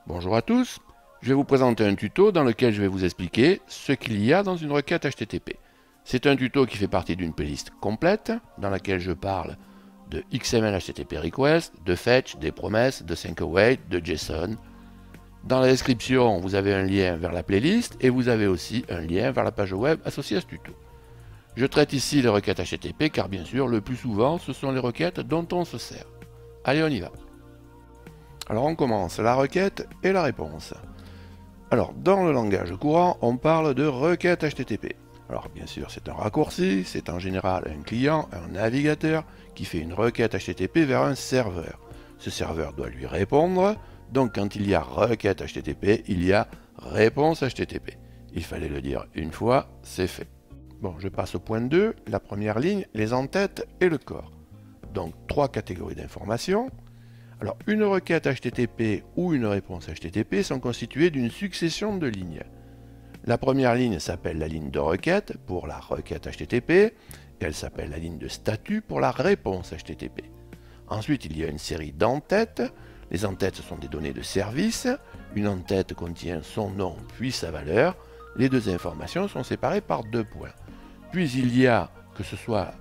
Bonjour à tous, je vais vous présenter un tuto dans lequel je vais vous expliquer ce qu'il y a dans une requête HTTP. C'est un tuto qui fait partie d'une playlist complète dans laquelle je parle de XML HTTP Request, de Fetch, des promesses, de Sync-Await, de JSON. Dans la description, vous avez un lien vers la playlist et vous avez aussi un lien vers la page web associée à ce tuto. Je traite ici les requêtes HTTP car bien sûr, le plus souvent, ce sont les requêtes dont on se sert. Allez, on y va. Alors on commence, la requête et la réponse. Alors dans le langage courant, on parle de requête HTTP. Alors bien sûr c'est un raccourci, c'est en général un client, un navigateur qui fait une requête HTTP vers un serveur. Ce serveur doit lui répondre, donc quand il y a requête HTTP, il y a réponse HTTP. Il fallait le dire une fois, c'est fait. Bon, je passe au point 2, la première ligne, les entêtes et le corps. Donc trois catégories d'informations. Alors, une requête HTTP ou une réponse HTTP sont constituées d'une succession de lignes. La première ligne s'appelle la ligne de requête pour la requête HTTP, et elle s'appelle la ligne de statut pour la réponse HTTP. Ensuite, il y a une série d'entêtes. Les entêtes sont des données de service. Une entête contient son nom puis sa valeur. Les deux informations sont séparées par deux points. Puis il y a, que ce soit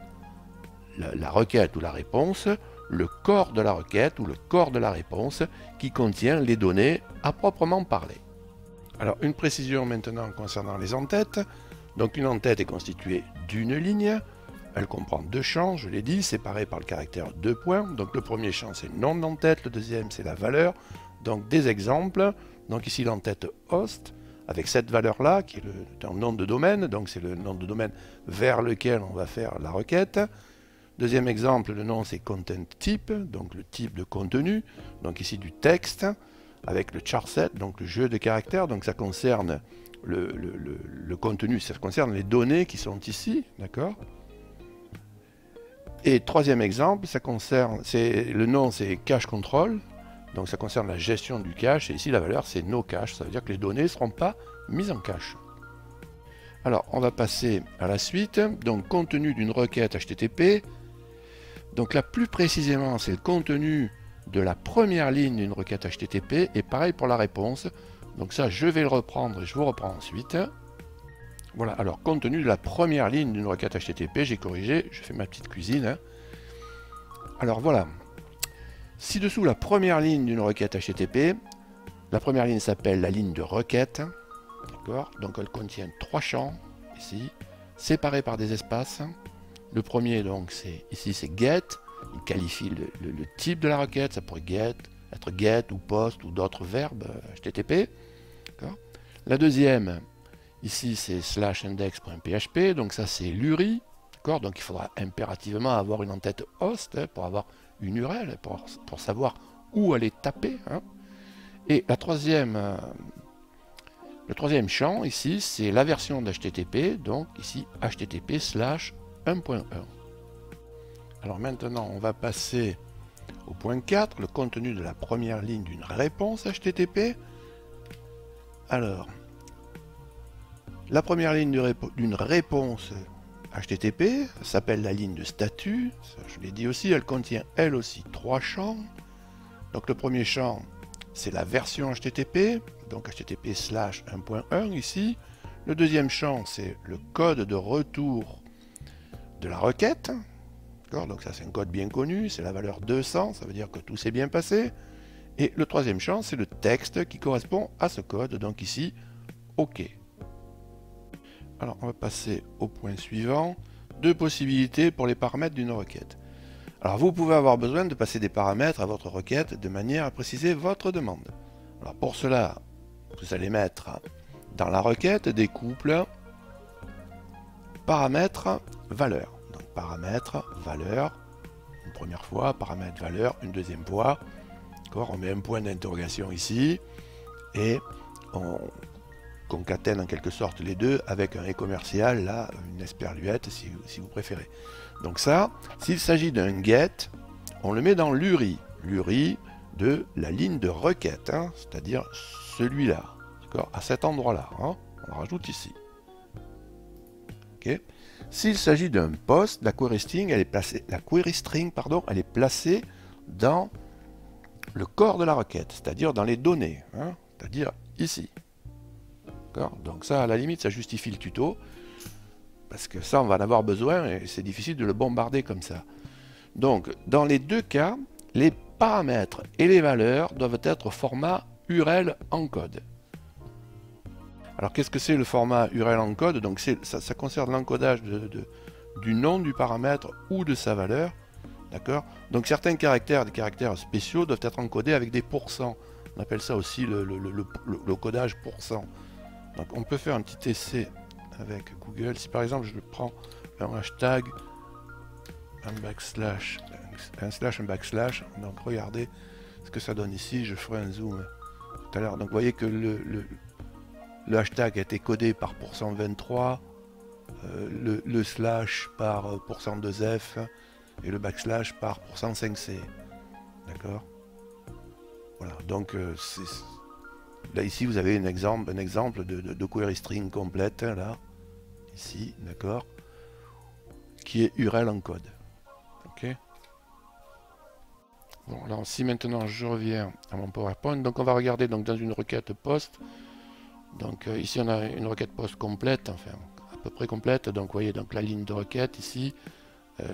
la requête ou la réponse, le corps de la requête ou le corps de la réponse qui contient les données à proprement parler. Alors une précision maintenant concernant les entêtes. Donc une entête est constituée d'une ligne. Elle comprend deux champs, je l'ai dit, séparés par le caractère 2 points. Donc le premier champ c'est le nom de l'entête, le deuxième c'est la valeur. Donc des exemples. Donc ici l'entête host avec cette valeur là qui est un nom de domaine. Donc c'est le nom de domaine vers lequel on va faire la requête. Deuxième exemple, le nom c'est content type, donc le type de contenu, donc ici du texte, avec le charset, donc le jeu de caractères, donc ça concerne le contenu, ça concerne les données qui sont ici, d'accord. Et troisième exemple, ça concerne, le nom c'est cache control, donc ça concerne la gestion du cache, et ici la valeur c'est no cache, ça veut dire que les données ne seront pas mises en cache. Alors on va passer à la suite, donc contenu d'une requête HTTP. Donc là, plus précisément, c'est le contenu de la première ligne d'une requête HTTP, et pareil pour la réponse. Donc ça, je vais le reprendre et je vous reprends ensuite. Voilà, alors contenu de la première ligne d'une requête HTTP, j'ai corrigé, je fais ma petite cuisine. Hein. Alors voilà, ci-dessous la première ligne d'une requête HTTP, la première ligne s'appelle la ligne de requête, d'accord. Donc elle contient trois champs, ici, séparés par des espaces. Le premier, donc, ici, c'est get. Il qualifie le type de la requête. Ça pourrait être get ou post ou d'autres verbes HTTP. La deuxième, ici, c'est /index.php. Donc ça, c'est l'URI. Donc il faudra impérativement avoir une entête host pour avoir une URL, pour savoir où aller taper. Hein. Et le troisième champ, ici, c'est la version d'HTTP. Donc ici, http/1.1. Alors maintenant, on va passer au point 4, le contenu de la première ligne d'une réponse HTTP. Alors, la première ligne d'une réponse HTTP s'appelle la ligne de statut. Ça, je l'ai dit aussi, elle contient elle aussi trois champs. Donc le premier champ, c'est la version HTTP, donc http/1.1 ici. Le deuxième champ, c'est le code de retour de la requête, donc ça c'est un code bien connu, c'est la valeur 200, ça veut dire que tout s'est bien passé, et le troisième champ c'est le texte qui correspond à ce code, donc ici, OK. Alors on va passer au point suivant, deux possibilités pour les paramètres d'une requête. Alors vous pouvez avoir besoin de passer des paramètres à votre requête de manière à préciser votre demande. Alors pour cela, vous allez mettre dans la requête des couples paramètres, valeur. Donc paramètre, valeur, une première fois, paramètre, valeur, une deuxième fois. On met un point d'interrogation ici et on concatène en quelque sorte les deux avec un et commercial, là, une esperluette si vous préférez. Donc ça, s'il s'agit d'un get, on le met dans l'URI. L'URI de la ligne de requête, hein, c'est-à-dire celui-là, à cet endroit-là. Hein, on le rajoute ici. Okay. S'il s'agit d'un post, la query string, elle est placée dans le corps de la requête, c'est-à-dire dans les données, hein, c'est-à-dire ici. Donc ça, à la limite, ça justifie le tuto, parce que ça, on va en avoir besoin, et c'est difficile de le bombarder comme ça. Donc, dans les deux cas, les paramètres et les valeurs doivent être au format URL encode. Alors, qu'est-ce que c'est le format URL encode? Donc, ça concerne l'encodage du nom du paramètre ou de sa valeur. D'accord? Donc, certains caractères, des caractères spéciaux, doivent être encodés avec des pourcents. On appelle ça aussi le codage pourcent. Donc, on peut faire un petit essai avec Google. Si par exemple, je prends un hashtag, un backslash, un backslash, donc regardez ce que ça donne ici. Je ferai un zoom tout à l'heure. Donc, vous voyez que le hashtag a été codé par %23, le slash par %2f et le backslash par %5c. D'accord? Voilà, donc là ici vous avez un exemple de query string complète, là, ici, d'accord, qui est URL encode. Ok. Bon, alors si maintenant je reviens à mon PowerPoint, donc on va regarder donc dans une requête post. Donc ici on a une requête post complète, enfin à peu près complète. Donc vous voyez donc la ligne de requête ici,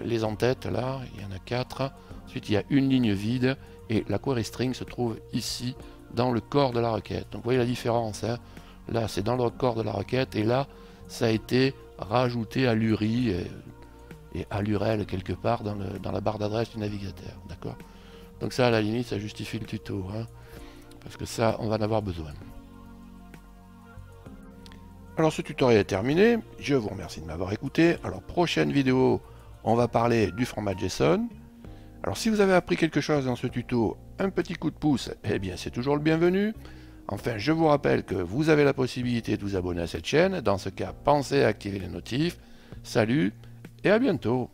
les en-têtes là, il y en a 4. Ensuite il y a une ligne vide et la query string se trouve ici dans le corps de la requête. Donc vous voyez la différence, hein. Là c'est dans le corps de la requête et là ça a été rajouté à l'URI et à l'URL quelque part dans la barre d'adresse du navigateur. D'accord? Donc ça à la limite ça justifie le tuto, hein, parce que ça on va en avoir besoin. Alors ce tutoriel est terminé, je vous remercie de m'avoir écouté. Alors prochaine vidéo, on va parler du format JSON. Alors si vous avez appris quelque chose dans ce tuto, un petit coup de pouce, eh bien c'est toujours le bienvenu. Enfin, je vous rappelle que vous avez la possibilité de vous abonner à cette chaîne. Dans ce cas, pensez à activer les notifs. Salut et à bientôt.